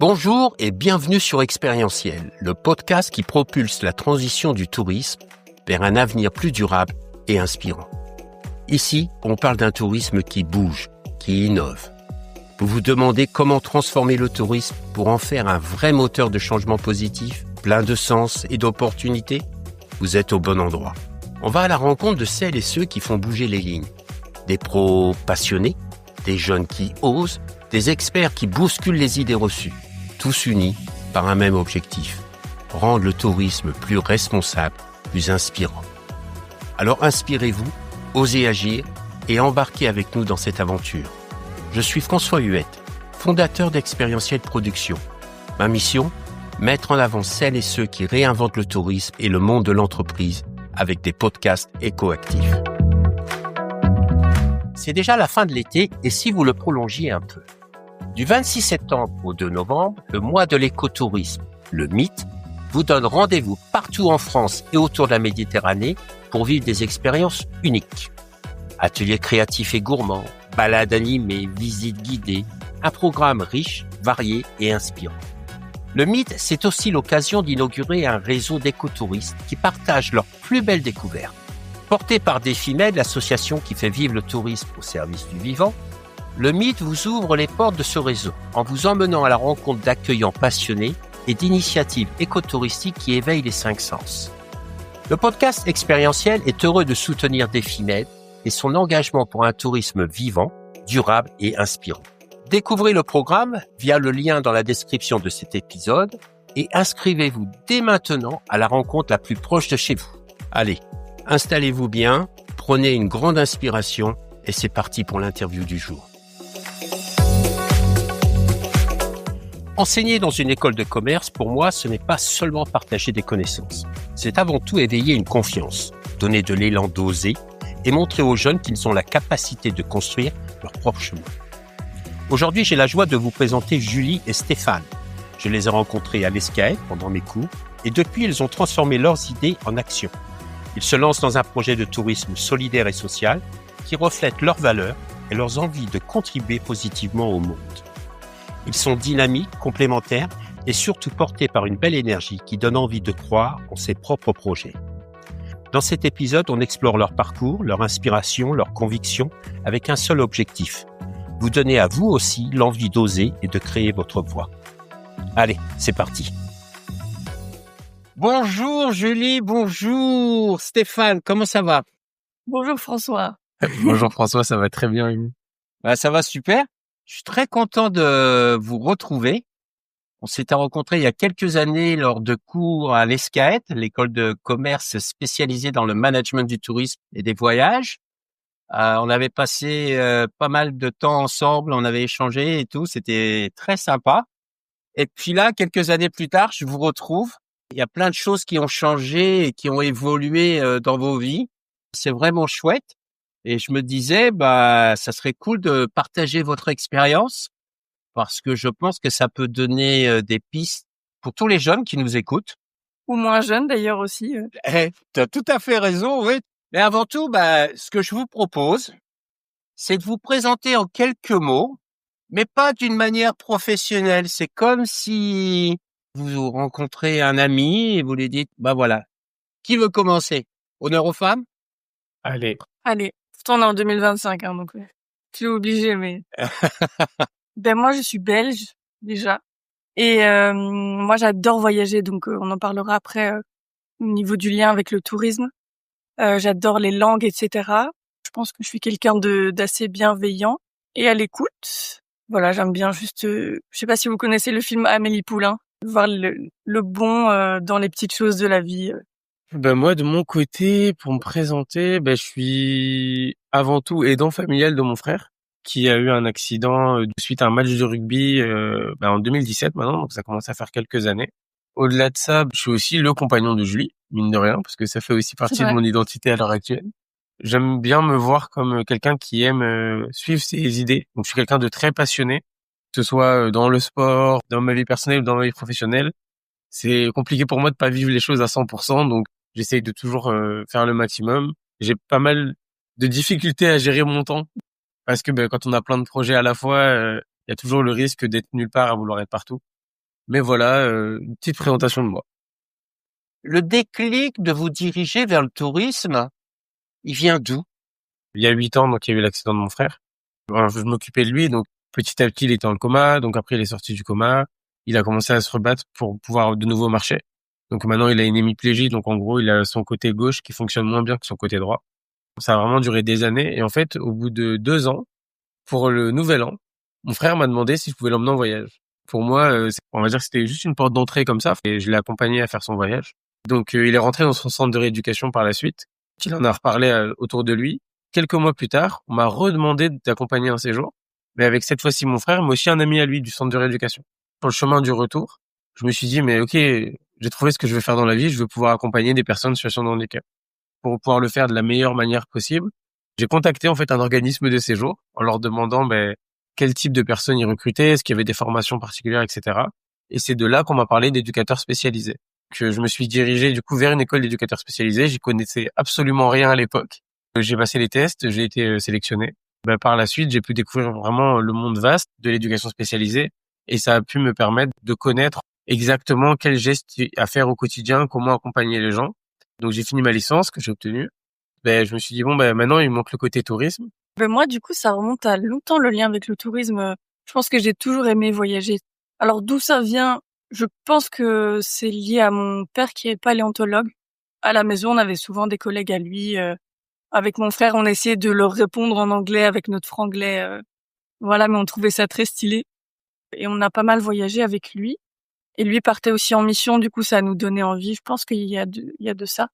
Bonjour et bienvenue sur Expérientiel, le podcast qui propulse la transition du tourisme vers un avenir plus durable et inspirant. Ici, on parle d'un tourisme qui bouge, qui innove. Vous vous demandez comment transformer le tourisme pour en faire un vrai moteur de changement positif, plein de sens et d'opportunités? Vous êtes au bon endroit. On va à la rencontre de celles et ceux qui font bouger les lignes. Des pros passionnés, des jeunes qui osent, des experts qui bousculent les idées reçues. Tous unis par un même objectif, rendre le tourisme plus responsable, plus inspirant. Alors inspirez-vous, osez agir et embarquez avec nous dans cette aventure. Je suis François Huette, fondateur d'Expérientiel Production. Ma mission, mettre en avant celles et ceux qui réinventent le tourisme et le monde de l'entreprise avec des podcasts écoactifs. C'est déjà la fin de l'été et si vous le prolongiez un peu. Du 26 septembre au 2 novembre, le mois de l'écotourisme, le MIT, vous donne rendez-vous partout en France et autour de la Méditerranée pour vivre des expériences uniques. Ateliers créatifs et gourmands, balades animées, visites guidées, un programme riche, varié et inspirant. Le MIT, c'est aussi l'occasion d'inaugurer un réseau d'écotouristes qui partagent leurs plus belles découvertes. Porté par Défimed, l'association qui fait vivre le tourisme au service du vivant, le MIT vous ouvre les portes de ce réseau en vous emmenant à la rencontre d'accueillants passionnés et d'initiatives écotouristiques qui éveillent les cinq sens. Le podcast Expérientiel est heureux de soutenir Défimed et son engagement pour un tourisme vivant, durable et inspirant. Découvrez le programme via le lien dans la description de cet épisode et inscrivez-vous dès maintenant à la rencontre la plus proche de chez vous. Allez, installez-vous bien, prenez une grande inspiration et c'est parti pour l'interview du jour. Enseigner dans une école de commerce, pour moi, ce n'est pas seulement partager des connaissances. C'est avant tout éveiller une confiance, donner de l'élan d'oser et montrer aux jeunes qu'ils ont la capacité de construire leur propre chemin. Aujourd'hui, j'ai la joie de vous présenter Julie et Stéphane. Je les ai rencontrés à l'ESCAET pendant mes cours et depuis, ils ont transformé leurs idées en action. Ils se lancent dans un projet de tourisme solidaire et social qui reflète leurs valeurs et leurs envies de contribuer positivement au monde. Ils sont dynamiques, complémentaires et surtout portés par une belle énergie qui donne envie de croire en ses propres projets. Dans cet épisode, on explore leur parcours, leur inspiration, leurs convictions avec un seul objectif. Vous donner à vous aussi l'envie d'oser et de créer votre voie. Allez, c'est parti. Bonjour Julie, bonjour Stéphane, comment ça va? Bonjour François. Bonjour François, ça va très bien. Ça va super. Je suis très content de vous retrouver. On s'était rencontrés il y a quelques années lors de cours à l'ESCAET, l'école de commerce spécialisée dans le management du tourisme et des voyages. On avait passé pas mal de temps ensemble, on avait échangé et tout, c'était très sympa. Et puis là, quelques années plus tard, je vous retrouve. Il y a plein de choses qui ont changé et qui ont évolué dans vos vies. C'est vraiment chouette. Et je me disais, ça serait cool de partager votre expérience parce que je pense que ça peut donner des pistes pour tous les jeunes qui nous écoutent. Ou moins jeune d'ailleurs aussi. Tu as tout à fait raison, oui. Mais avant tout, ce que je vous propose, c'est de vous présenter en quelques mots, mais pas d'une manière professionnelle. C'est comme si vous rencontrez un ami et vous lui dites, voilà, qui veut commencer? Honneur aux femmes? Allez. Pourtant on est en 2025, donc je suis obligée, mais... moi je suis belge, déjà. Et moi j'adore voyager, donc on en parlera après au niveau du lien avec le tourisme. J'adore les langues, etc. Je pense que je suis quelqu'un d'assez bienveillant et à l'écoute. Voilà, j'aime bien juste... je sais pas si vous connaissez le film Amélie Poulain, voir le bon dans les petites choses de la vie. Moi, de mon côté, pour me présenter, je suis avant tout aidant familial de mon frère qui a eu un accident suite à un match de rugby en 2017 maintenant, donc ça commence à faire quelques années. Au-delà de ça, je suis aussi le compagnon de Julie, mine de rien, parce que ça fait aussi partie de mon identité à l'heure actuelle. J'aime bien me voir comme quelqu'un qui aime suivre ses idées. Donc je suis quelqu'un de très passionné, que ce soit dans le sport, dans ma vie personnelle ou dans ma vie professionnelle. C'est compliqué pour moi de pas vivre les choses à 100%, donc j'essaye de toujours faire le maximum. J'ai pas mal de difficultés à gérer mon temps parce que quand on a plein de projets à la fois, il y a toujours le risque d'être nulle part à vouloir être partout. Mais voilà, une petite présentation de moi. Le déclic de vous diriger vers le tourisme, il vient d'où? Il y a 8 ans, donc il y a eu l'accident de mon frère. Alors, je m'occupais de lui, donc petit à petit, il était en coma. Donc après, il est sorti du coma. Il a commencé à se rebattre pour pouvoir de nouveau marcher. Donc maintenant, il a une hémiplégie. Donc en gros, il a son côté gauche qui fonctionne moins bien que son côté droit. Ça a vraiment duré des années. Et en fait, au bout de 2 ans, pour le nouvel an, mon frère m'a demandé si je pouvais l'emmener en voyage. Pour moi, on va dire que c'était juste une porte d'entrée comme ça. Et je l'ai accompagné à faire son voyage. Donc il est rentré dans son centre de rééducation par la suite. Il en a reparlé autour de lui. Quelques mois plus tard, on m'a redemandé d'accompagner un séjour, mais avec cette fois-ci mon frère, mais aussi un ami à lui du centre de rééducation. Sur le chemin du retour, je me suis dit, mais ok, j'ai trouvé ce que je veux faire dans la vie, je veux pouvoir accompagner des personnes en situation de handicap. Pour pouvoir le faire de la meilleure manière possible, j'ai contacté en fait un organisme de séjour en leur demandant quel type de personnes ils recrutaient, est-ce qu'il y avait des formations particulières, etc. Et c'est de là qu'on m'a parlé d'éducateurs spécialisés. Que je me suis dirigé du coup vers une école d'éducateurs spécialisés. J'y connaissais absolument rien à l'époque. J'ai passé les tests, j'ai été sélectionné. Par la suite, j'ai pu découvrir vraiment le monde vaste de l'éducation spécialisée et ça a pu me permettre de connaître exactement quels gestes à faire au quotidien, comment accompagner les gens. Donc j'ai fini ma licence que j'ai obtenue. Je me suis dit maintenant il me manque le côté tourisme. Moi, du coup, ça remonte à longtemps le lien avec le tourisme. Je pense que j'ai toujours aimé voyager. Alors d'où ça vient? Je pense que c'est lié à mon père qui est paléontologue. À la maison, on avait souvent des collègues à lui. Avec mon frère, on essayait de leur répondre en anglais avec notre franglais. Voilà, mais on trouvait ça très stylé. Et on a pas mal voyagé avec lui. Et lui partait aussi en mission, du coup, ça nous donnait envie. Je pense qu'il y a de ça.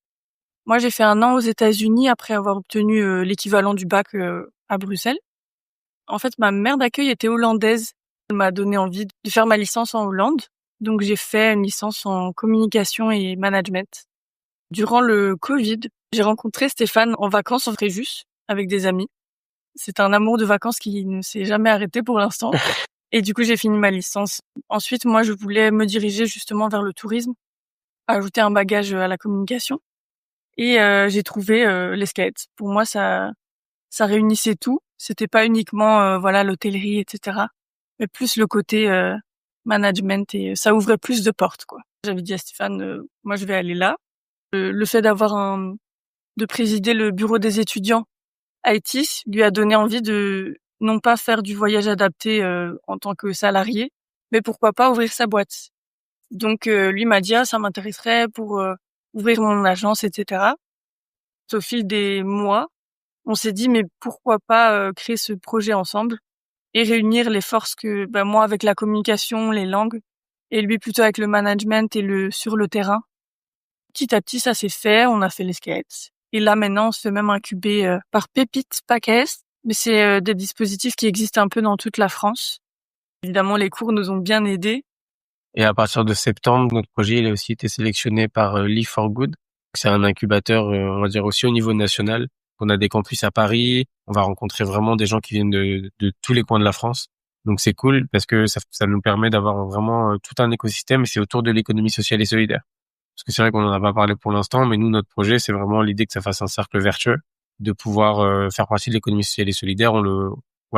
Moi, j'ai fait 1 an aux États-Unis après avoir obtenu l'équivalent du bac à Bruxelles. En fait, ma mère d'accueil était hollandaise. Elle m'a donné envie de faire ma licence en Hollande. Donc, j'ai fait une licence en communication et management. Durant le Covid, j'ai rencontré Stéphane en vacances en Fréjus avec des amis. C'est un amour de vacances qui ne s'est jamais arrêté pour l'instant. Et du coup, j'ai fini ma licence. Ensuite, moi, je voulais me diriger justement vers le tourisme, ajouter un bagage à la communication. Et j'ai trouvé les skates. Pour moi, ça réunissait tout. C'était pas uniquement l'hôtellerie, etc. Mais plus le côté management et ça ouvrait plus de portes, quoi. J'avais dit à Stéphane, moi, je vais aller là. Le fait de présider le bureau des étudiants à ETIS lui a donné envie de non pas faire du voyage adapté en tant que salarié, mais pourquoi pas ouvrir sa boîte. Donc lui m'a dit ça m'intéresserait pour ouvrir mon agence, etc. Au fil des mois, on s'est dit mais pourquoi pas créer ce projet ensemble et réunir les forces que moi avec la communication, les langues et lui plutôt avec le management et sur le terrain. Petit à petit, ça s'est fait, on a fait les skates. Et là, maintenant, on se fait même incuber par Pépite Packers. Mais c'est des dispositifs qui existent un peu dans toute la France. Évidemment, les cours nous ont bien aidés. Et à partir de septembre, notre projet il a aussi été sélectionné par Live for Good. C'est un incubateur, on va dire aussi au niveau national. On a des campus à Paris. On va rencontrer vraiment des gens qui viennent de tous les coins de la France. Donc c'est cool parce que ça nous permet d'avoir vraiment tout un écosystème et c'est autour de l'économie sociale et solidaire. Parce que c'est vrai qu'on en a pas parlé pour l'instant, mais nous, notre projet, c'est vraiment l'idée que ça fasse un cercle vertueux, de pouvoir faire partie de l'économie sociale et solidaire.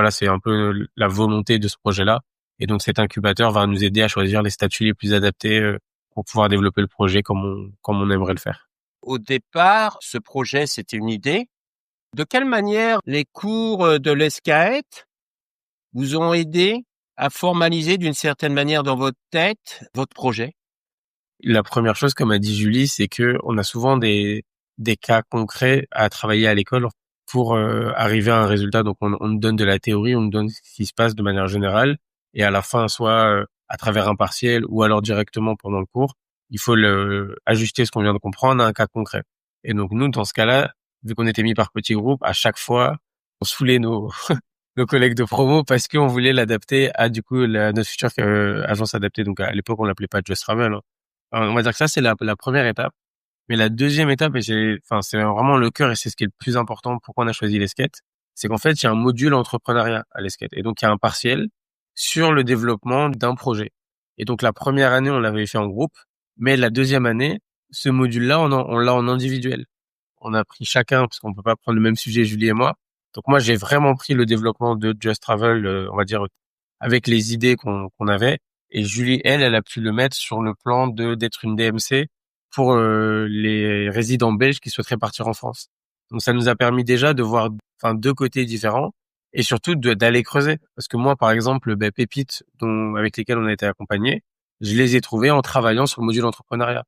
C'est un peu la volonté de ce projet-là. Et donc, cet incubateur va nous aider à choisir les statuts les plus adaptés pour pouvoir développer le projet comme on aimerait le faire. Au départ, ce projet, c'était une idée. De quelle manière les cours de l'ESCAET vous ont aidé à formaliser d'une certaine manière dans votre tête votre projet? La première chose, comme a dit Julie, c'est que on a souvent des cas concrets à travailler à l'école pour arriver à un résultat. Donc, on nous donne de la théorie, on nous donne ce qui se passe de manière générale, et à la fin, soit à travers un partiel ou alors directement pendant le cours, il faut ajuster ce qu'on vient de comprendre à un cas concret. Et donc, nous, dans ce cas-là, vu qu'on était mis par petits groupes, à chaque fois, on saoulait nos nos collègues de promo parce qu'on voulait l'adapter à du coup notre future agence adaptée. Donc, à l'époque, on l'appelait pas Just Travel, hein. On va dire que ça, c'est la première étape. Mais la deuxième étape, et c'est vraiment le cœur et c'est ce qui est le plus important, pourquoi on a choisi les skates, c'est qu'en fait, il y a un module entrepreneuriat à les skates. Et donc, il y a un partiel sur le développement d'un projet. Et donc, la première année, on l'avait fait en groupe. Mais la deuxième année, ce module-là, on l'a en individuel. On a pris chacun, parce qu'on peut pas prendre le même sujet, Julie et moi. Donc, moi, j'ai vraiment pris le développement de Just Travel, on va dire, avec les idées qu'on avait. Et Julie, elle a pu le mettre sur le plan d'être une DMC pour les résidents belges qui souhaiteraient partir en France. Donc ça nous a permis déjà de voir deux côtés différents et surtout d'aller creuser. Parce que moi, par exemple, Pépite, avec lesquels on a été accompagnés, je les ai trouvés en travaillant sur le module entrepreneuriat,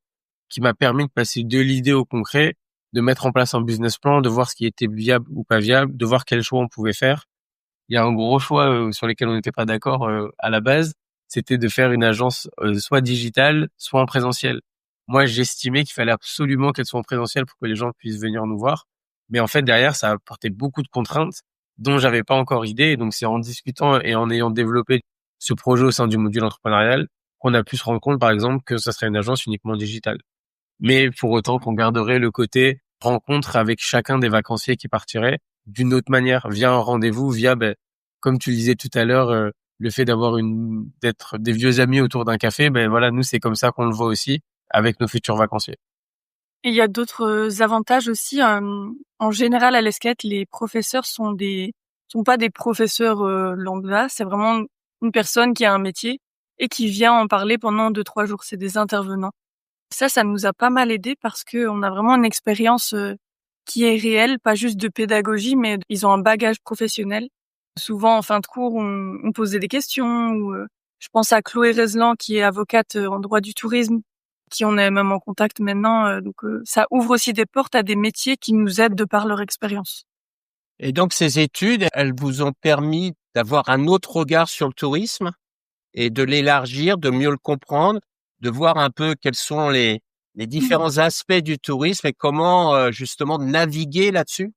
qui m'a permis de passer de l'idée au concret, de mettre en place un business plan, de voir ce qui était viable ou pas viable, de voir quels choix on pouvait faire. Il y a un gros choix sur lesquels on n'était pas d'accord à la base, c'était de faire une agence soit digitale, soit en présentiel. Moi, j'estimais qu'il fallait absolument qu'elle soit en présentiel pour que les gens puissent venir nous voir. Mais en fait, derrière, ça apportait beaucoup de contraintes dont j'avais pas encore idée. Et donc, c'est en discutant et en ayant développé ce projet au sein du module entrepreneurial qu'on a pu se rendre compte, par exemple, que ça serait une agence uniquement digitale. Mais pour autant qu'on garderait le côté rencontre avec chacun des vacanciers qui partiraient d'une autre manière, via un rendez-vous, via, comme tu le disais tout à l'heure, le fait d'être des vieux amis autour d'un café, voilà, nous, c'est comme ça qu'on le voit aussi avec nos futurs vacanciers. Et il y a d'autres avantages aussi. En général, à l'ESCAT, les professeurs sont pas des professeurs lambda. C'est vraiment une personne qui a un métier et qui vient en parler pendant 2-3 jours. C'est des intervenants. Ça nous a pas mal aidé parce que on a vraiment une expérience qui est réelle, pas juste de pédagogie, mais ils ont un bagage professionnel. Souvent, en fin de cours, on posait des questions. Ou, je pense à Chloé Rezlan, qui est avocate en droit du tourisme, qui on est même en contact maintenant. Donc, ça ouvre aussi des portes à des métiers qui nous aident de par leur expérience. Et donc, ces études, elles vous ont permis d'avoir un autre regard sur le tourisme et de l'élargir, de mieux le comprendre, de voir un peu quels sont les différents aspects du tourisme et comment, justement, naviguer là-dessus?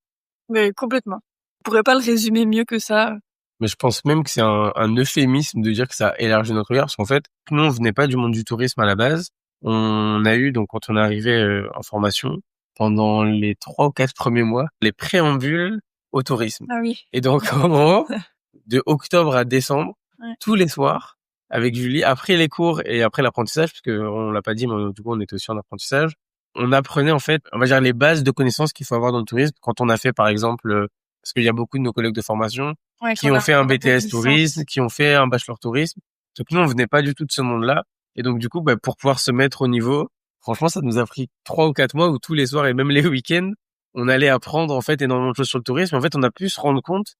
Mais complètement. Je pourrais pas le résumer mieux que ça. Mais je pense même que c'est un euphémisme de dire que ça élargit notre regard, parce qu'en fait, nous, on venait pas du monde du tourisme à la base. On a eu, donc, quand on est arrivé en formation, pendant les 3 ou 4 premiers mois, les préambules au tourisme. Ah oui. Et donc, en gros, de octobre à décembre, Ouais. tous les soirs, avec Julie, après les cours et après l'apprentissage, parce que on l'a pas dit, mais du coup, on était aussi en apprentissage, on apprenait, en fait, on va dire, les bases de connaissances qu'il faut avoir dans le tourisme quand on a fait, par exemple, parce qu'il y a beaucoup de nos collègues de formation qui ont fait un BTS tourisme, qui ont fait un bachelor tourisme. Donc nous, on venait pas du tout de ce monde-là. Et donc, du coup, pour pouvoir se mettre au niveau, franchement, ça nous a pris 3 ou 4 mois où tous les soirs et même les week-ends, on allait apprendre, en fait, énormément de choses sur le tourisme. En fait, on a pu se rendre compte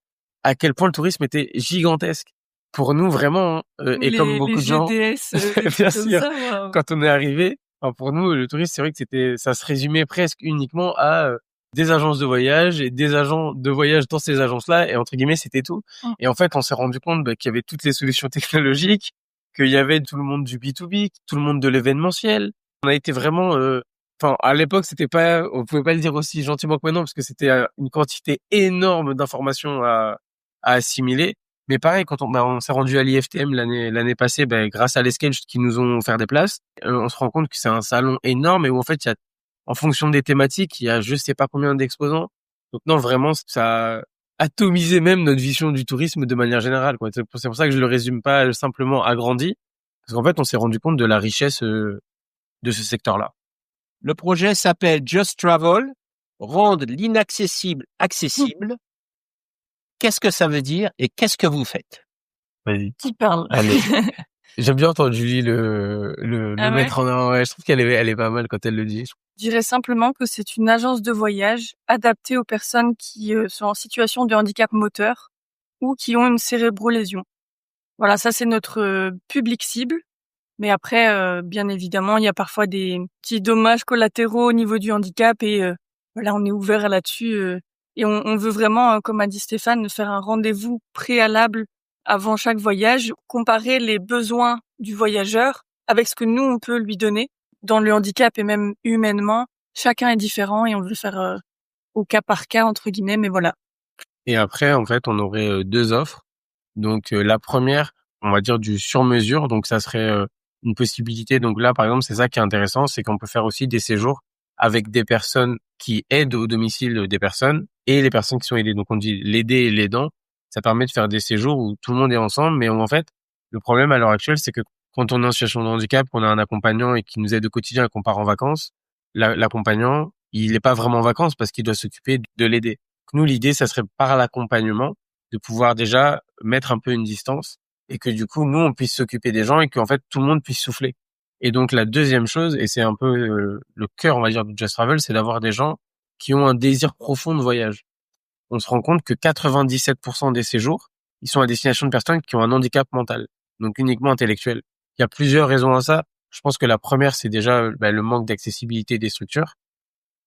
à quel point le tourisme était gigantesque. Pour nous, vraiment, et comme beaucoup de gens, GDS, bien sûr, ça, wow. quand on est arrivé, pour nous, le tourisme, c'est vrai que ça se résumait presque uniquement à des agences de voyage et des agents de voyage dans ces agences-là, et entre guillemets, c'était tout. Et en fait, on s'est rendu compte qu'il y avait toutes les solutions technologiques, qu'il y avait tout le monde du B2B, tout le monde de l'événementiel. On a été vraiment, à l'époque, on pouvait pas le dire aussi gentiment que maintenant, parce que c'était une quantité énorme d'informations à assimiler. Mais pareil, quand on s'est rendu à l'IFTM l'année passée, grâce à l'Escale qui nous ont offert des places, on se rend compte que c'est un salon énorme et où en fait il y a, en fonction des thématiques, il y a je sais pas combien d'exposants. Donc non, vraiment, ça a atomisé même notre vision du tourisme de manière générale, quoi. C'est pour ça que je le résume pas simplement agrandi, parce qu'en fait on s'est rendu compte de la richesse de ce secteur-là. Le projet s'appelle Just Travel, rendre l'inaccessible accessible. Qu'est-ce que ça veut dire et qu'est-ce que vous faites? Vas-y. Qui parle? Allez. J'aime bien entendre Julie le mettre en avant. Ouais, je trouve qu'elle est pas mal quand elle le dit. Je dirais simplement que c'est une agence de voyage adaptée aux personnes qui sont en situation de handicap moteur ou qui ont une cérébrolésion. Voilà, ça c'est notre public cible. Mais après, bien évidemment, il y a parfois des petits dommages collatéraux au niveau du handicap et voilà, on est ouvert là-dessus. Et on veut vraiment, comme a dit Stéphane, faire un rendez-vous préalable avant chaque voyage, comparer les besoins du voyageur avec ce que nous, on peut lui donner dans le handicap et même humainement. Chacun est différent et on veut faire au cas par cas, entre guillemets, mais voilà. Et après, en fait, on aurait 2 offres. Donc, la première, on va dire du sur-mesure. Donc, ça serait une possibilité. Donc là, par exemple, c'est ça qui est intéressant, c'est qu'on peut faire aussi des séjours avec des personnes qui aident au domicile des personnes et les personnes qui sont aidées. Donc, on dit l'aider et l'aidant. Ça permet de faire des séjours où tout le monde est ensemble. Mais en fait, le problème à l'heure actuelle, c'est que quand on est en situation de handicap, qu'on a un accompagnant et qui nous aide au quotidien et qu'on part en vacances, l'accompagnant, il n'est pas vraiment en vacances parce qu'il doit s'occuper de l'aider. Nous, l'idée, ça serait par l'accompagnement de pouvoir déjà mettre un peu une distance et que du coup, nous, on puisse s'occuper des gens et qu'en fait, tout le monde puisse souffler. Et donc, la deuxième chose, et c'est un peu le cœur, on va dire, du Just Travel, c'est d'avoir des gens qui ont un désir profond de voyage. On se rend compte que 97% des séjours, ils sont à destination de personnes qui ont un handicap mental, donc uniquement intellectuel. Il y a plusieurs raisons à ça. Je pense que la première, c'est déjà le manque d'accessibilité des structures.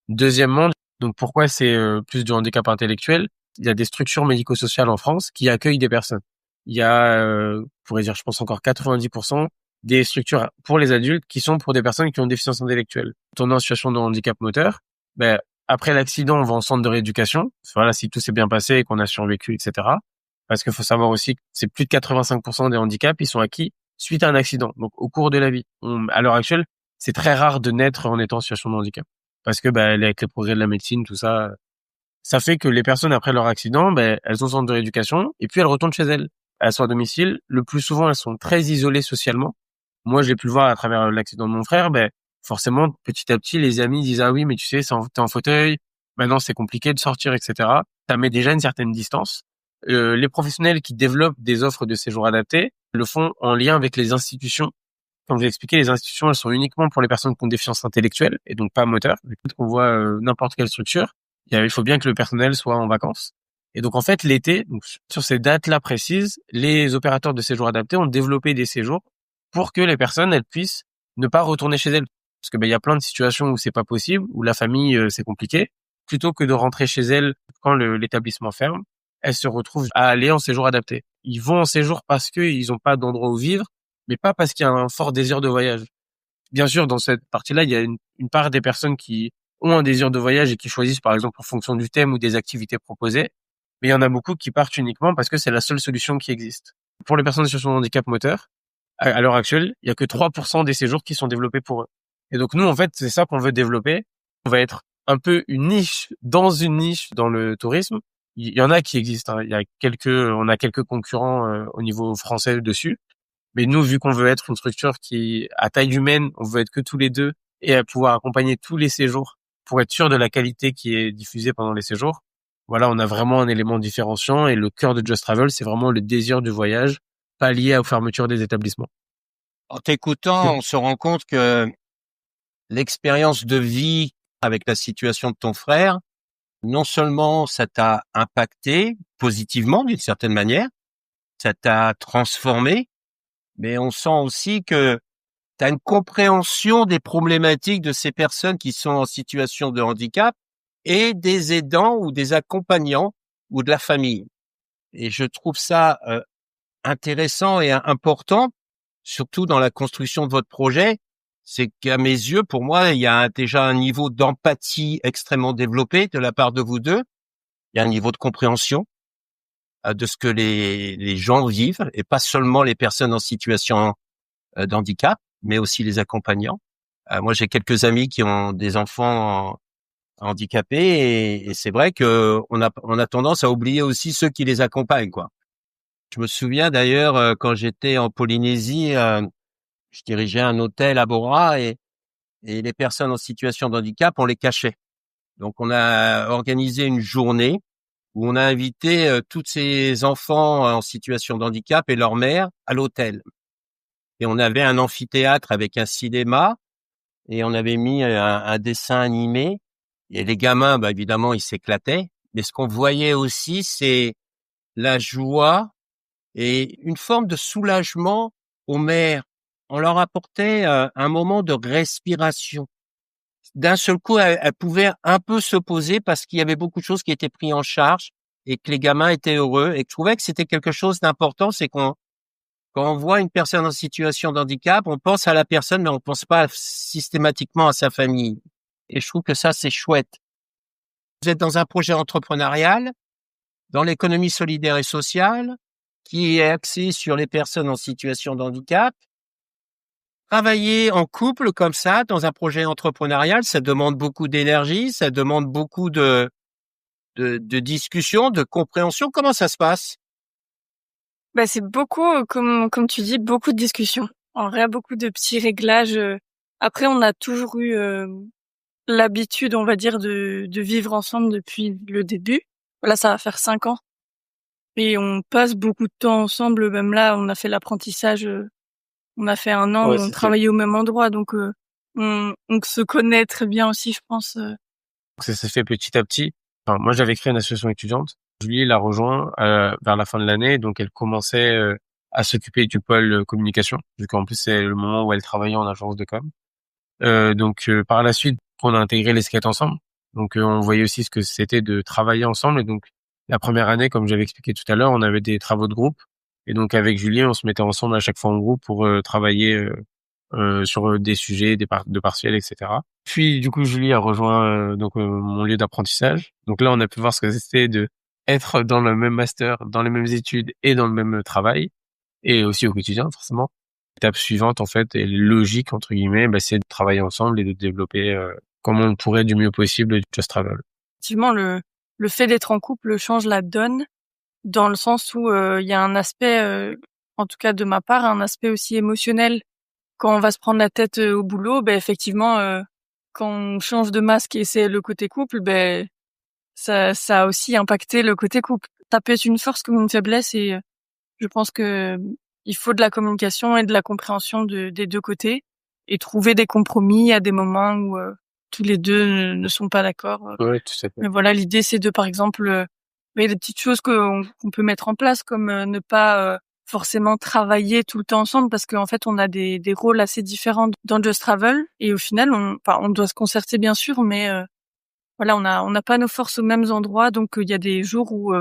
Deuxièmement, donc pourquoi c'est plus du handicap intellectuel? Il y a des structures médico-sociales en France qui accueillent des personnes. Il y a, on pourrait dire, je pense encore 90% des structures pour les adultes qui sont pour des personnes qui ont une déficience intellectuelle. Quand on est en situation de handicap moteur, après l'accident, on va en centre de rééducation. Voilà, si tout s'est bien passé et qu'on a survécu, etc. Parce qu'il faut savoir aussi que c'est plus de 85% des handicaps, ils sont acquis suite à un accident, donc au cours de la vie. À l'heure actuelle, c'est très rare de naître en étant en situation de handicap. Parce que avec les progrès de la médecine, tout ça, ça fait que les personnes après leur accident, elles sont en centre de rééducation et puis elles retournent chez elles. Elles sont à domicile. Le plus souvent, elles sont très isolées socialement. Moi, je l'ai pu le voir à travers l'accident de mon frère. Forcément, petit à petit, les amis disent ah oui, mais tu sais, t'es en fauteuil. Maintenant, c'est compliqué de sortir, etc. Ça met déjà une certaine distance. Les professionnels qui développent des offres de séjour adaptés le font en lien avec les institutions. Comme je l'ai expliqué, les institutions, elles sont uniquement pour les personnes qui ont une déficience intellectuelle et donc pas moteur. Quand on voit n'importe quelle structure, il faut bien que le personnel soit en vacances. Et donc en fait, l'été, donc sur ces dates-là précises, les opérateurs de séjour adaptés ont développé des séjours pour que les personnes elles puissent ne pas retourner chez elles. Parce que il y a plein de situations où c'est pas possible, où la famille c'est compliqué. Plutôt que de rentrer chez elles quand l'établissement ferme, elles se retrouvent à aller en séjour adapté. Ils vont en séjour parce qu'ils ont pas d'endroit où vivre, mais pas parce qu'il y a un fort désir de voyage. Bien sûr, dans cette partie-là, il y a une part des personnes qui ont un désir de voyage et qui choisissent par exemple en fonction du thème ou des activités proposées, mais il y en a beaucoup qui partent uniquement parce que c'est la seule solution qui existe. Pour les personnes en situation de handicap moteur, à l'heure actuelle, il y a que 3% des séjours qui sont développés pour eux. Et donc nous, en fait, c'est ça qu'on veut développer. On va être un peu une niche dans le tourisme. Il y en a qui existent, hein. On a quelques concurrents au niveau français dessus. Mais nous, vu qu'on veut être une structure qui est à taille humaine, on veut être que tous les deux et à pouvoir accompagner tous les séjours pour être sûr de la qualité qui est diffusée pendant les séjours. Voilà, on a vraiment un élément différenciant et le cœur de Just Travel, c'est vraiment le désir du voyage, pas lié aux fermetures des établissements. En t'écoutant, on se rend compte que l'expérience de vie avec la situation de ton frère, non seulement ça t'a impacté positivement d'une certaine manière, ça t'a transformé, mais on sent aussi que tu as une compréhension des problématiques de ces personnes qui sont en situation de handicap et des aidants ou des accompagnants ou de la famille. Et je trouve ça intéressant et important, surtout dans la construction de votre projet. C'est qu'à mes yeux, pour moi, il y a déjà un niveau d'empathie extrêmement développé de la part de vous deux. Il y a un niveau de compréhension de ce que les gens vivent et pas seulement les personnes en situation d'handicap, mais aussi les accompagnants. Moi, j'ai quelques amis qui ont des enfants handicapés et c'est vrai que on a tendance à oublier aussi ceux qui les accompagnent, quoi. Je me souviens d'ailleurs quand j'étais en Polynésie, je dirigeais un hôtel à Bora et les personnes en situation de handicap, on les cachait. Donc, on a organisé une journée où on a invité tous ces enfants en situation de handicap et leurs mères à l'hôtel. Et on avait un amphithéâtre avec un cinéma et on avait mis un dessin animé. Et les gamins, évidemment, ils s'éclataient. Mais ce qu'on voyait aussi, c'est la joie et une forme de soulagement aux mères. On leur apportait un moment de respiration. D'un seul coup, elles pouvaient un peu se poser parce qu'il y avait beaucoup de choses qui étaient prises en charge et que les gamins étaient heureux. Et je trouvais que c'était quelque chose d'important, c'est quand on voit une personne en situation de handicap, on pense à la personne, mais on pense pas systématiquement à sa famille. Et je trouve que ça, c'est chouette. Vous êtes dans un projet entrepreneurial, dans l'économie solidaire et sociale, qui est axé sur les personnes en situation de handicap. Travailler en couple comme ça, dans un projet entrepreneurial, ça demande beaucoup d'énergie, ça demande beaucoup de discussion, de compréhension. Comment ça se passe? C'est beaucoup, comme tu dis, beaucoup de discussions. En vrai, beaucoup de petits réglages. Après, on a toujours eu l'habitude, on va dire, de vivre ensemble depuis le début. Là, ça va faire 5 ans et on passe beaucoup de temps ensemble. Même là, on a fait l'apprentissage, on a fait 1 an Ouais, où on c'est ça. travaillait au même endroit, donc on se connaît très bien aussi, je pense. Ça s'est fait petit à petit. Enfin, moi, j'avais créé une association étudiante. Julie l'a rejoint vers la fin de l'année, donc elle commençait à s'occuper du pôle communication, vu qu'en plus c'est le moment où elle travaillait en agence de com. Par la suite, on a intégré les skates ensemble. Donc on voyait aussi ce que c'était de travailler ensemble. Et donc la première année, comme j'avais expliqué tout à l'heure, on avait des travaux de groupe. Et donc avec Julie, on se mettait ensemble à chaque fois en groupe pour travailler sur des sujets, de partiels, etc. Puis du coup, Julie a rejoint mon lieu d'apprentissage. Donc là, on a pu voir ce que c'était de être dans le même master, dans les mêmes études et dans le même travail, et aussi au quotidien, forcément. L'étape suivante, en fait, et logique, entre guillemets, c'est de travailler ensemble et de développer comment on pourrait du mieux possible Just Travel. Effectivement, le fait d'être en couple change la donne, dans le sens où il y a un aspect, en tout cas de ma part, un aspect aussi émotionnel. Quand on va se prendre la tête au boulot, effectivement, quand on change de masque et c'est le côté couple, ça a aussi impacté le côté couple. Ça peut être une force comme une faiblesse, et je pense que il faut de la communication et de la compréhension des deux côtés, et trouver des compromis à des moments où tous les deux ne sont pas d'accord. Oui, tout à fait. Mais voilà, l'idée c'est de, par exemple, des petites choses qu'on peut mettre en place, comme ne pas forcément travailler tout le temps ensemble, parce qu'en fait on a des rôles assez différents dans Just Travel, et au final on doit se concerter bien sûr, mais voilà, on n'a pas nos forces aux mêmes endroits, donc il y a des jours où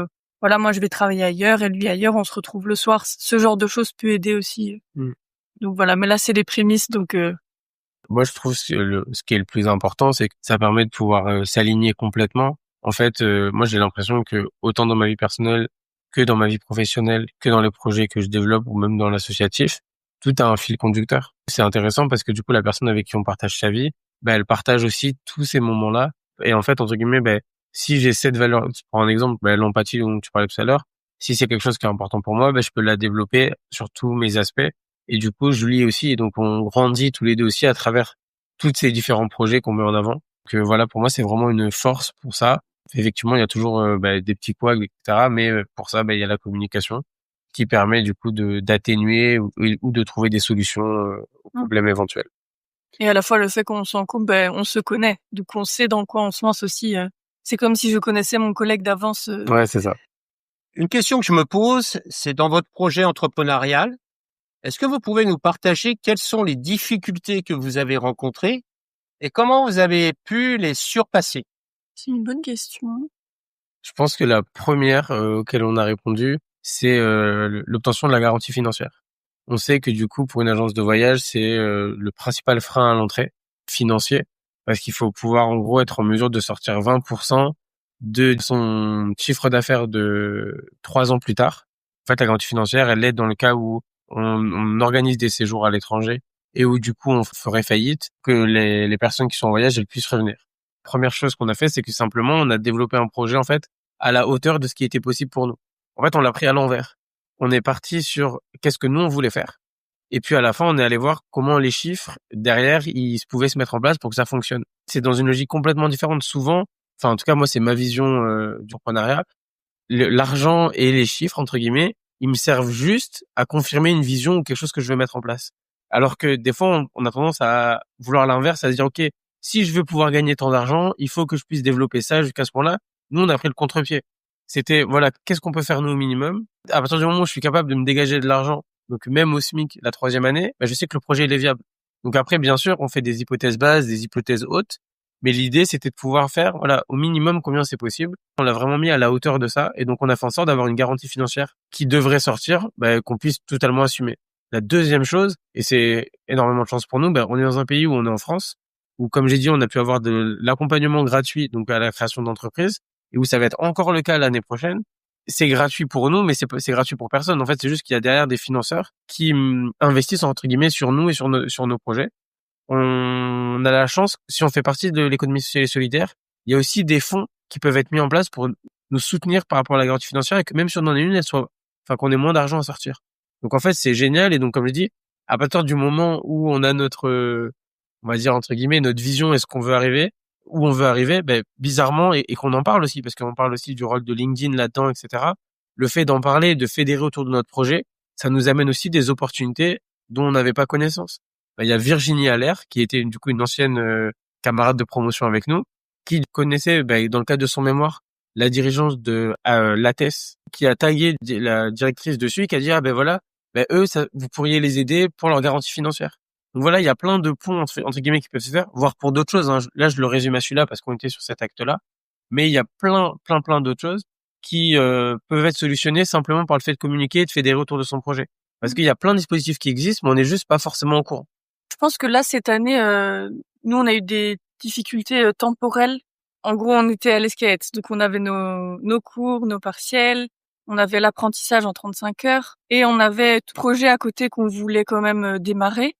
voilà, moi je vais travailler ailleurs et lui ailleurs, on se retrouve le soir. Ce genre de choses peut aider aussi. Mm. Donc voilà, mais là c'est les prémices, donc Moi, je trouve ce qui est le plus important, c'est que ça permet de pouvoir s'aligner complètement. En fait, moi, j'ai l'impression que autant dans ma vie personnelle que dans ma vie professionnelle, que dans les projets que je développe ou même dans l'associatif, tout a un fil conducteur. C'est intéressant parce que du coup, la personne avec qui on partage sa vie, elle partage aussi tous ces moments-là. Et en fait, entre guillemets, si j'ai cette valeur, je prends un exemple, l'empathie dont tu parlais tout à l'heure, si c'est quelque chose qui est important pour moi, je peux la développer sur tous mes aspects. Et du coup, Julie aussi. Et donc, on grandit tous les deux aussi à travers tous ces différents projets qu'on met en avant. Donc, voilà, pour moi, c'est vraiment une force pour ça. Effectivement, il y a toujours des petits couacs, etc. Mais pour ça, il y a la communication qui permet du coup d'atténuer ou de trouver des solutions aux problèmes éventuels. et à la fois le fait qu'on soit en couple, on se connaît, donc on sait dans quoi on se lance aussi. C'est comme si je connaissais mon collègue d'avance. Ouais, c'est ça. Une question que je me pose, c'est dans votre projet entrepreneurial, est-ce que vous pouvez nous partager quelles sont les difficultés que vous avez rencontrées et comment vous avez pu les surpasser? C'est une bonne question. Je pense que la première auquel on a répondu, c'est l'obtention de la garantie financière. On sait que du coup, pour une agence de voyage, c'est le principal frein à l'entrée financier, parce qu'il faut pouvoir en gros être en mesure de sortir 20% de son chiffre d'affaires de 3 ans plus tard. En fait, la garantie financière, elle aide dans le cas où on organise des séjours à l'étranger et où du coup on ferait faillite, que les personnes qui sont en voyage, elles puissent revenir. Première chose qu'on a fait, c'est que simplement on a développé un projet en fait à la hauteur de ce qui était possible pour nous. En fait, on l'a pris à l'envers. On est parti sur qu'est-ce que nous on voulait faire. Et puis à la fin, on est allé voir comment les chiffres derrière, ils pouvaient se mettre en place pour que ça fonctionne. C'est dans une logique complètement différente. Souvent, enfin en tout cas moi c'est ma vision du entrepreneuriat. L'argent et les chiffres entre guillemets, ils me servent juste à confirmer une vision ou quelque chose que je veux mettre en place. Alors que des fois, on a tendance à vouloir l'inverse, à se dire ok, si je veux pouvoir gagner tant d'argent, il faut que je puisse développer ça jusqu'à ce point-là. Nous, on a pris le contre-pied. C'était voilà, qu'est-ce qu'on peut faire nous au minimum. À partir du moment où je suis capable de me dégager de l'argent, donc même au SMIC la 3e année, je sais que le projet il est viable. Donc après, bien sûr, on fait des hypothèses basses, des hypothèses hautes, mais l'idée c'était de pouvoir faire voilà au minimum combien c'est possible. On l'a vraiment mis à la hauteur de ça, et donc on a fait en sorte d'avoir une garantie financière qui devrait sortir, qu'on puisse totalement assumer. La deuxième chose, et c'est énormément de chance pour nous, on est dans un pays où on est en France, où comme j'ai dit, on a pu avoir de l'accompagnement gratuit donc à la création d'entreprise, et où ça va être encore le cas l'année prochaine. C'est gratuit pour nous, mais c'est gratuit pour personne. En fait, c'est juste qu'il y a derrière des financeurs qui investissent entre guillemets sur nous et sur nos projets. On a la chance, si on fait partie de l'économie sociale et solidaire, il y a aussi des fonds qui peuvent être mis en place pour nous soutenir par rapport à la garantie financière, et que même si on en a une, qu'on ait moins d'argent à sortir. Donc en fait, c'est génial. Et donc, comme je dis, à partir du moment où on a notre, on va dire entre guillemets, notre vision et ce qu'on veut arriver, où on veut arriver, bizarrement, et qu'on en parle aussi, parce qu'on parle aussi du rôle de LinkedIn là-dedans, etc. le fait d'en parler, de fédérer autour de notre projet, ça nous amène aussi des opportunités dont on n'avait pas connaissance. Il y a Virginie Allaire, qui était du coup une ancienne camarade de promotion avec nous, qui connaissait, dans le cadre de son mémoire, la dirigeante de l'ATES, qui a tagué la directrice dessus et qui a dit voilà, eux, vous pourriez les aider pour leur garantie financière. Donc voilà, il y a plein de ponts entre guillemets qui peuvent se faire, voire pour d'autres choses. Hein. Là, je le résume à celui-là parce qu'on était sur cet acte-là, mais il y a plein d'autres choses qui peuvent être solutionnées simplement par le fait de communiquer et de fédérer autour de son projet. Parce qu'il y a plein de dispositifs qui existent, mais on n'est juste pas forcément au courant. Je pense que là, cette année, nous, on a eu des difficultés temporelles. En gros, on était à l'escalette. Donc, on avait nos cours, nos partiels. On avait l'apprentissage en 35 heures. Et on avait tout projet à côté qu'on voulait quand même démarrer.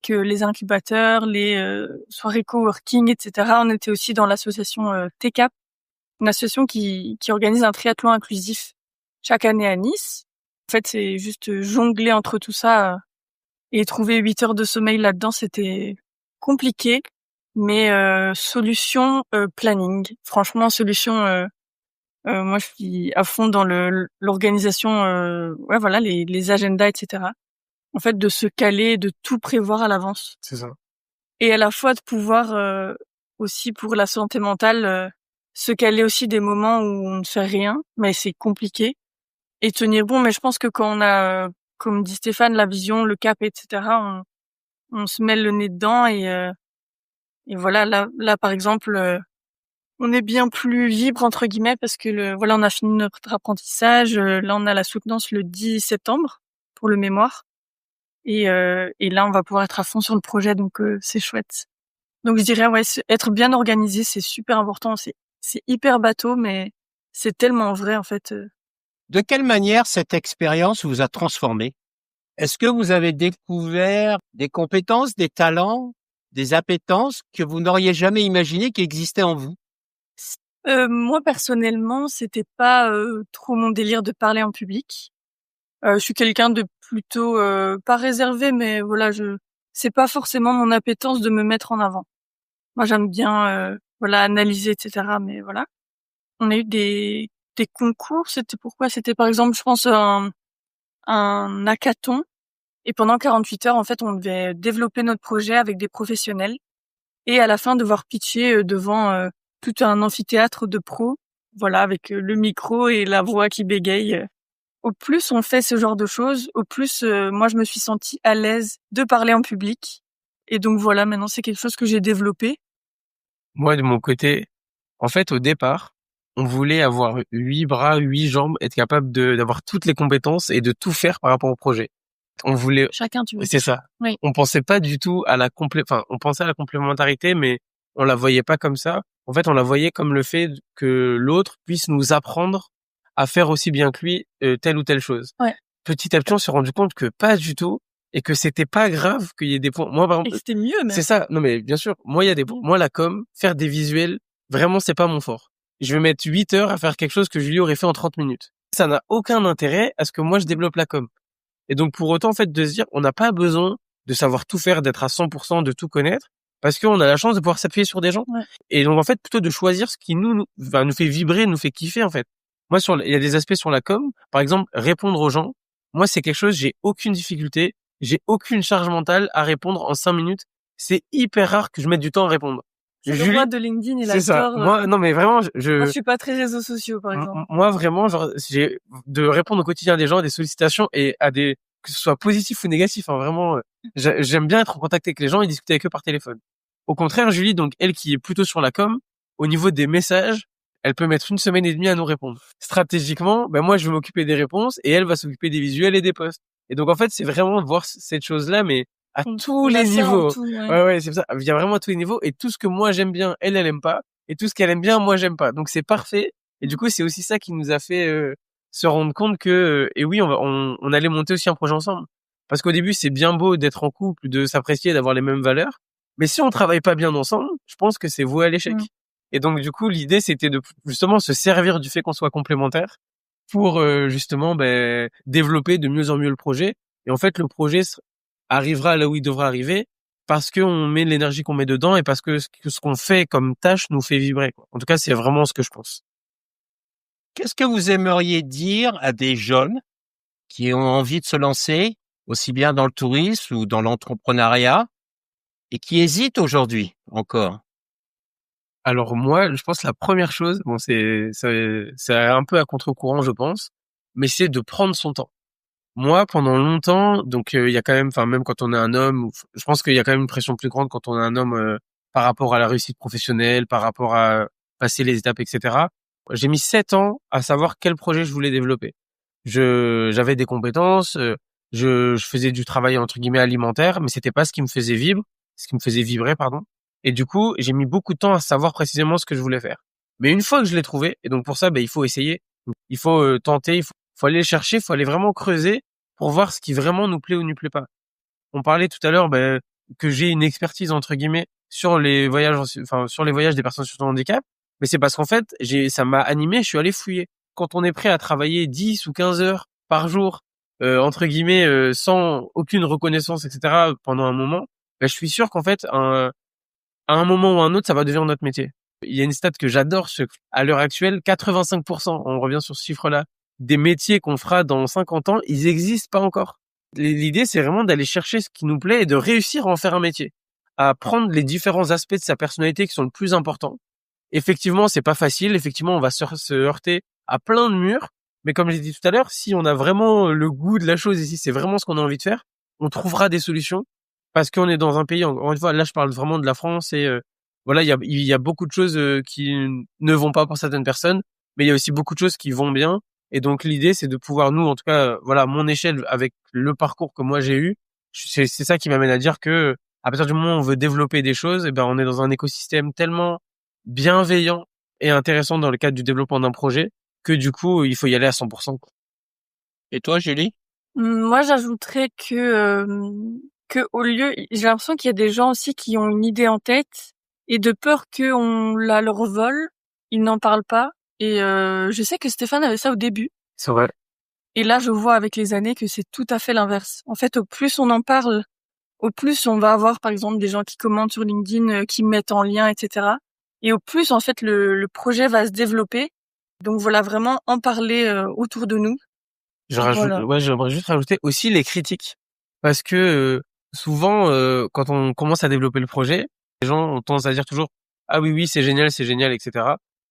Que les incubateurs, les soirées coworking, etc. On était aussi dans l'association TCAP, une association qui organise un triathlon inclusif chaque année à Nice. En fait, c'est juste jongler entre tout ça et trouver 8 heures de sommeil là-dedans, c'était compliqué. Mais solution planning. Franchement, solution. Moi, je suis à fond dans l'organisation. Les agendas, etc. En fait, de se caler, de tout prévoir à l'avance. C'est ça. Et à la fois de pouvoir aussi pour la santé mentale se caler aussi des moments où on ne fait rien, mais c'est compliqué. Et tenir bon, mais je pense que quand on a, comme dit Stéphane, la vision, le cap, etc., on se met le nez dedans et voilà, là par exemple, on est bien plus libre entre guillemets parce que on a fini notre apprentissage. Là, on a la soutenance le 10 septembre pour le mémoire. Et là, on va pouvoir être à fond sur le projet, donc c'est chouette. Donc je dirais être bien organisé, c'est super important. C'est hyper bateau, mais c'est tellement vrai en fait. De quelle manière cette expérience vous a transformé? Est-ce que vous avez découvert des compétences, des talents, des appétences que vous n'auriez jamais imaginé qui existaient en vous? Moi personnellement, c'était pas trop mon délire de parler en public. Je suis quelqu'un de plutôt pas réservé, mais voilà, c'est pas forcément mon appétence de me mettre en avant. Moi, j'aime bien analyser, etc. Mais voilà, on a eu des concours. C'était pourquoi? C'était par exemple, je pense un hackathon. Et pendant 48 heures, en fait, on devait développer notre projet avec des professionnels. Et à la fin, devoir pitcher devant tout un amphithéâtre de pros. Voilà, avec le micro et la voix qui bégaye. Au plus on fait ce genre de choses, au plus moi je me suis sentie à l'aise de parler en public. Et donc voilà, maintenant c'est quelque chose que j'ai développé. Moi, de mon côté, en fait, au départ, on voulait avoir 8 bras, 8 jambes, être capable d'avoir toutes les compétences et de tout faire par rapport au projet. On voulait, Chacun, tu veux. c'est ça. Oui. On pensait pas du tout à on pensait à la complémentarité, mais on la voyait pas comme ça. En fait, on la voyait comme le fait que l'autre puisse nous apprendre à faire aussi bien que lui telle ou telle chose. Ouais. Petit à petit, on s'est rendu compte que pas du tout et que c'était pas grave qu'il y ait des points. Moi, par Et exemple, que c'était mieux même. c'est ça. Non, mais bien sûr, moi, il y a des points. Moi, la com, faire des visuels, vraiment, c'est pas mon fort. Je vais mettre 8 heures à faire quelque chose que Julie aurait fait en 30 minutes. Ça n'a aucun intérêt à ce que moi, je développe la com. Et donc, pour autant, en fait, de se dire, on n'a pas besoin de savoir tout faire, d'être à 100%, de tout connaître, parce qu'on a la chance de pouvoir s'appuyer sur des gens. Ouais. Et donc, en fait, plutôt de choisir ce qui nous fait vibrer, nous fait kiffer, en fait. Moi, il y a des aspects sur la com, par exemple, répondre aux gens. Moi, c'est quelque chose, j'ai aucune difficulté, j'ai aucune charge mentale à répondre en 5 minutes. C'est hyper rare que je mette du temps à répondre. C'est le roi de LinkedIn, il a c'est ça. tort. Moi, non, mais vraiment, Moi, je suis pas très réseaux sociaux, par exemple. Moi, vraiment, genre, j'ai de répondre au quotidien des gens à des sollicitations et à des, que ce soit positif ou négatif, hein, vraiment, j'aime bien être en contact avec les gens et discuter avec eux par téléphone. Au contraire, Julie, donc, elle qui est plutôt sur la com, au niveau des messages, elle peut mettre 1 semaine et demie à nous répondre. Stratégiquement, moi, je vais m'occuper des réponses et elle va s'occuper des visuels et des posts. Et donc, en fait, c'est vraiment de voir cette chose-là, mais à tous les niveaux. Ouais, c'est ça. Il y a vraiment à tous les niveaux et tout ce que moi j'aime bien, elle aime pas. Et tout ce qu'elle aime bien, moi j'aime pas. Donc c'est parfait. Et du coup, c'est aussi ça qui nous a fait se rendre compte que, et oui, on allait monter aussi un projet ensemble. Parce qu'au début, c'est bien beau d'être en couple, de s'apprécier, d'avoir les mêmes valeurs. Mais si on travaille pas bien ensemble, je pense que c'est voué à l'échec. Et donc, du coup, l'idée, c'était de justement se servir du fait qu'on soit complémentaires pour justement développer de mieux en mieux le projet. Et en fait, le projet arrivera là où il devra arriver parce qu'on met l'énergie qu'on met dedans et parce que ce qu'on fait comme tâche nous fait vibrer, quoi. En tout cas, c'est vraiment ce que je pense. Qu'est-ce que vous aimeriez dire à des jeunes qui ont envie de se lancer, aussi bien dans le tourisme ou dans l'entrepreneuriat, et qui hésitent aujourd'hui encore? Alors moi, je pense que la première chose, bon, c'est un peu à contre-courant, je pense, mais c'est de prendre son temps. Moi, pendant longtemps, donc il y a quand même, enfin même quand on est un homme, je pense qu'il y a quand même une pression plus grande quand on est un homme par rapport à la réussite professionnelle, par rapport à passer les étapes, etc. J'ai mis 7 ans à savoir quel projet je voulais développer. J'avais des compétences, je faisais du travail entre guillemets alimentaire, mais c'était pas ce qui me faisait vibrer, pardon. Et du coup, j'ai mis beaucoup de temps à savoir précisément ce que je voulais faire. Mais une fois que je l'ai trouvé, et donc pour ça, il faut essayer, il faut tenter, il faut aller chercher, il faut aller vraiment creuser pour voir ce qui vraiment nous plaît ou nous plaît pas. On parlait tout à l'heure que j'ai une expertise entre guillemets sur les voyages, sur les voyages des personnes sur handicap, mais c'est parce qu'en fait, ça m'a animé, je suis allé fouiller. Quand on est prêt à travailler 10 ou 15 heures par jour, entre guillemets, sans aucune reconnaissance, etc., pendant un moment, je suis sûr qu'en fait, à un moment ou à un autre, ça va devenir notre métier. Il y a une stat que j'adore, à l'heure actuelle, 85%, on revient sur ce chiffre-là, des métiers qu'on fera dans 50 ans, ils existent pas encore. L'idée, c'est vraiment d'aller chercher ce qui nous plaît et de réussir à en faire un métier, à prendre les différents aspects de sa personnalité qui sont le plus importants. Effectivement, c'est pas facile. Effectivement, on va se heurter à plein de murs. Mais comme j'ai dit tout à l'heure, si on a vraiment le goût de la chose et si c'est vraiment ce qu'on a envie de faire, on trouvera des solutions. Parce qu'on est dans un pays, encore une fois, là je parle vraiment de la France et voilà, il y a beaucoup de choses qui ne vont pas pour certaines personnes, mais il y a aussi beaucoup de choses qui vont bien. Et donc l'idée, c'est de pouvoir nous, en tout cas, voilà, mon échelle avec le parcours que moi j'ai eu, c'est ça qui m'amène à dire que à partir du moment où on veut développer des choses, on est dans un écosystème tellement bienveillant et intéressant dans le cadre du développement d'un projet que du coup, il faut y aller à 100%, quoi. Et toi, Julie? Moi, j'ajouterais que au lieu, j'ai l'impression qu'il y a des gens aussi qui ont une idée en tête et de peur qu'on la leur vole, ils n'en parlent pas. Et je sais que Stéphane avait ça au début. C'est vrai. Et là, je vois avec les années que c'est tout à fait l'inverse. En fait, au plus on en parle, au plus on va avoir, par exemple, des gens qui commentent sur LinkedIn, qui mettent en lien, etc. Et au plus, en fait, le projet va se développer. Donc voilà, vraiment en parler autour de nous. Voilà. J'aimerais juste rajouter aussi les critiques. Parce que souvent, quand on commence à développer le projet, les gens ont tendance à dire toujours « Ah oui, c'est génial, etc. »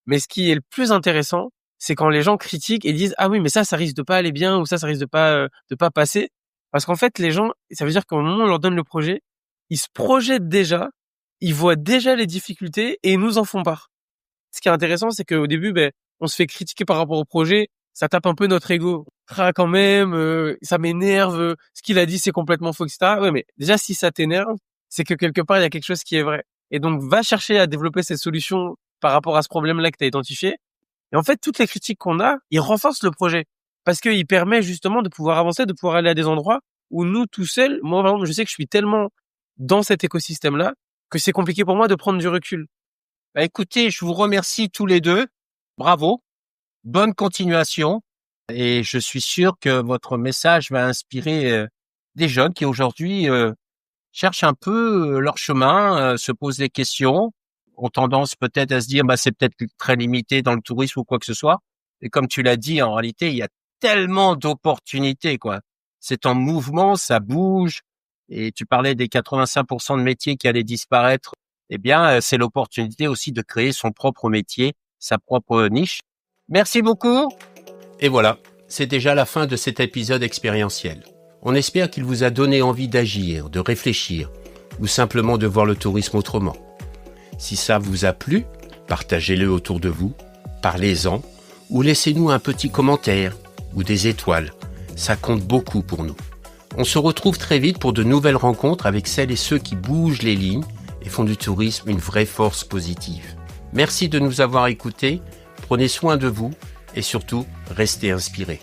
Mais ce qui est le plus intéressant, c'est quand les gens critiquent et disent « Ah oui, mais ça risque de pas aller bien ou ça risque de pas passer. » Parce qu'en fait, les gens, ça veut dire qu'au moment où on leur donne le projet, ils se projettent déjà, ils voient déjà les difficultés et ils nous en font part. Ce qui est intéressant, c'est qu'au début, on se fait critiquer par rapport au projet, ça tape un peu notre ego. Quand même, ça m'énerve, ce qu'il a dit c'est complètement faux, etc. Ouais, mais déjà si ça t'énerve, c'est que quelque part il y a quelque chose qui est vrai. Et donc va chercher à développer cette solution par rapport à ce problème-là que tu as identifié. Et en fait, toutes les critiques qu'on a, ils renforcent le projet parce qu'il permet justement de pouvoir avancer, de pouvoir aller à des endroits où nous tout seuls, moi par exemple, je sais que je suis tellement dans cet écosystème-là que c'est compliqué pour moi de prendre du recul. Écoutez, je vous remercie tous les deux. Bravo. Bonne continuation. Et je suis sûr que votre message va inspirer des jeunes qui aujourd'hui cherchent un peu leur chemin, se posent des questions, ont tendance peut-être à se dire c'est peut-être très limité dans le tourisme ou quoi que ce soit. Et comme tu l'as dit, en réalité, il y a tellement d'opportunités, quoi. C'est en mouvement, ça bouge. Et tu parlais des 85% de métiers qui allaient disparaître. C'est l'opportunité aussi de créer son propre métier, sa propre niche. Merci beaucoup. Et voilà, c'est déjà la fin de cet épisode expérientiel. On espère qu'il vous a donné envie d'agir, de réfléchir ou simplement de voir le tourisme autrement. Si ça vous a plu, partagez-le autour de vous, parlez-en ou laissez-nous un petit commentaire ou des étoiles. Ça compte beaucoup pour nous. On se retrouve très vite pour de nouvelles rencontres avec celles et ceux qui bougent les lignes et font du tourisme une vraie force positive. Merci de nous avoir écoutés, prenez soin de vous et surtout, restez inspirés.